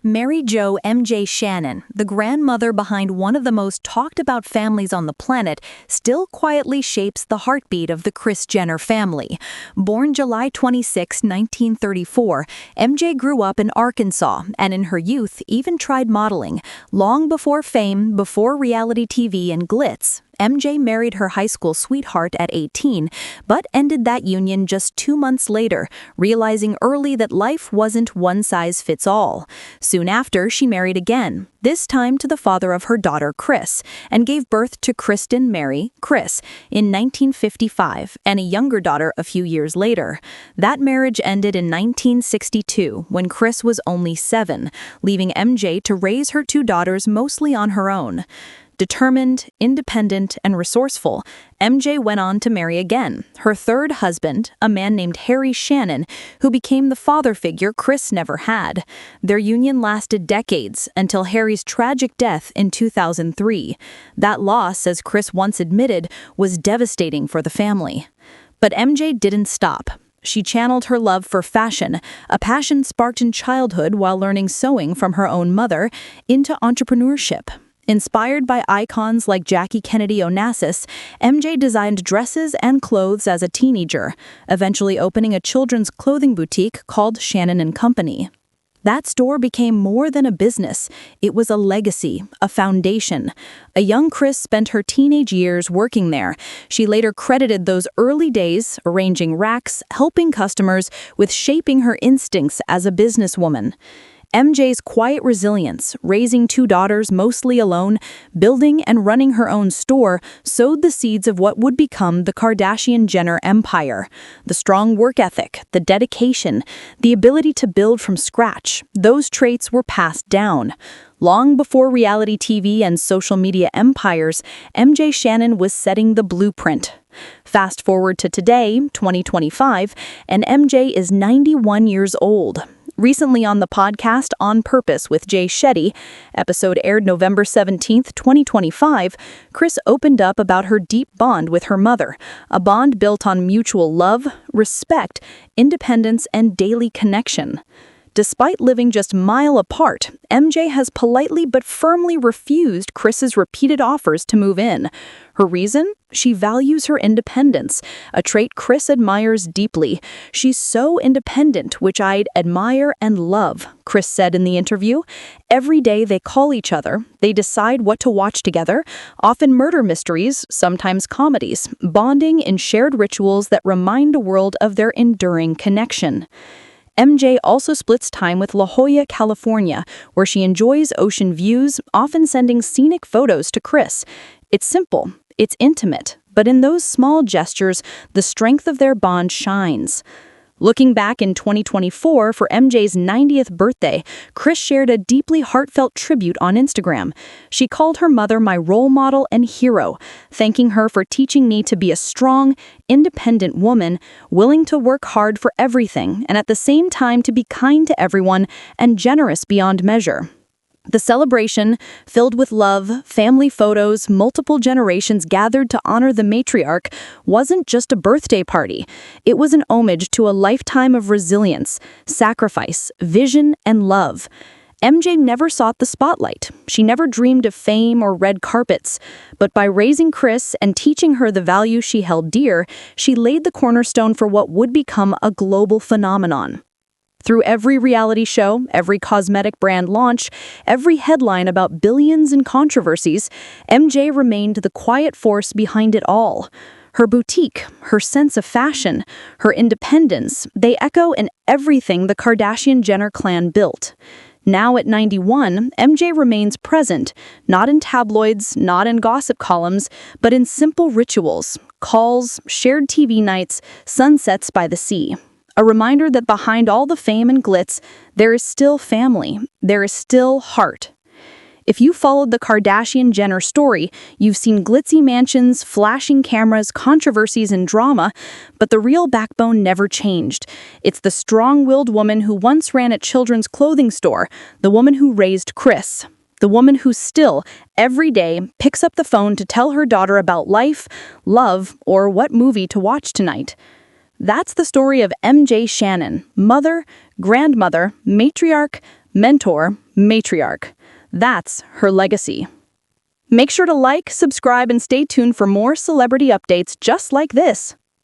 Mary Jo MJ Shannon, the grandmother behind one of the most talked about families on the planet, still quietly shapes the heartbeat of the Kris Jenner family. Born July 26, 1934, MJ grew up in Arkansas and in her youth even tried modeling. Long before fame, before reality TV and glitz, MJ married her high school sweetheart at 18, but ended that union just 2 months later, realizing early that life wasn't one size fits all. Soon after, she married again, this time to the father of her daughter Kris, and gave birth to Kristen Mary, Kris, in 1955, and a younger daughter a few years later. That marriage ended in 1962, when Kris was only 7, leaving MJ to raise her 2 daughters mostly on her own. Determined, independent, and resourceful, MJ went on to marry again, her third husband, a man named Shannon, who became the father figure Kris never had. Their union lasted decades, until Harry's tragic death in 2003. That loss, as Kris once admitted, was devastating for the family. But MJ didn't stop. She channeled her love for fashion, a passion sparked in childhood while learning sewing from her own mother, into entrepreneurship. Inspired by icons like Jackie Kennedy Onassis, MJ designed dresses and clothes as a teenager, eventually opening a children's clothing boutique called Shannon & Company. That store became more than a business. It was a legacy, a foundation. A young Kris spent her teenage years working there. She later credited those early days, arranging racks, helping customers, with shaping her instincts as a businesswoman. MJ's quiet resilience, raising 2 daughters mostly alone, building and running her own store, sowed the seeds of what would become the Kardashian-Jenner empire. The strong work ethic, the dedication, the ability to build from scratch, those traits were passed down. Long before reality TV and social media empires, MJ Shannon was setting the blueprint. Fast forward to today, 2025, and MJ is 91 years old. Recently on the podcast On Purpose with Jay Shetty, episode aired November 17, 2025, Kris opened up about her deep bond with her mother, a bond built on mutual love, respect, independence, and daily connection. Despite living just mile apart, MJ has politely but firmly refused Kris's repeated offers to move in. Her reason? She values her independence, a trait Kris admires deeply. She's so independent, which I'd admire and love, Kris said in the interview. Every day they call each other, they decide what to watch together, often murder mysteries, sometimes comedies, bonding in shared rituals that remind the world of their enduring connection. MJ also splits time with La Jolla, California, where she enjoys ocean views, often sending scenic photos to Kris. It's simple, it's intimate, but in those small gestures, the strength of their bond shines. Looking back in 2024 for MJ's 90th birthday, Kris shared a deeply heartfelt tribute on Instagram. She called her mother my role model and hero, thanking her for teaching me to be a strong, independent woman, willing to work hard for everything, and at the same time to be kind to everyone and generous beyond measure. The celebration, filled with love, family photos, multiple generations gathered to honor the matriarch, wasn't just a birthday party. It was an homage to a lifetime of resilience, sacrifice, vision, and love. MJ never sought the spotlight. She never dreamed of fame or red carpets. But by raising Kris and teaching her the value she held dear, she laid the cornerstone for what would become a global phenomenon. Through every reality show, every cosmetic brand launch, every headline about billions in controversies, MJ remained the quiet force behind it all. Her boutique, her sense of fashion, her independence, they echo in everything the Kardashian-Jenner clan built. Now at 91, MJ remains present, not in tabloids, not in gossip columns, but in simple rituals, calls, shared TV nights, sunsets by the sea. A reminder that behind all the fame and glitz, there is still family, there is still heart. If you followed the Kardashian-Jenner story, you've seen glitzy mansions, flashing cameras, controversies, and drama, but the real backbone never changed. It's the strong-willed woman who once ran a children's clothing store, the woman who raised Kris. The woman who still, every day, picks up the phone to tell her daughter about life, love, or what movie to watch tonight. That's the story of MJ Shannon, mother, grandmother, matriarch, Mentor, matriarch. That's her legacy. Make sure to like, subscribe, and stay tuned for more celebrity updates just like this.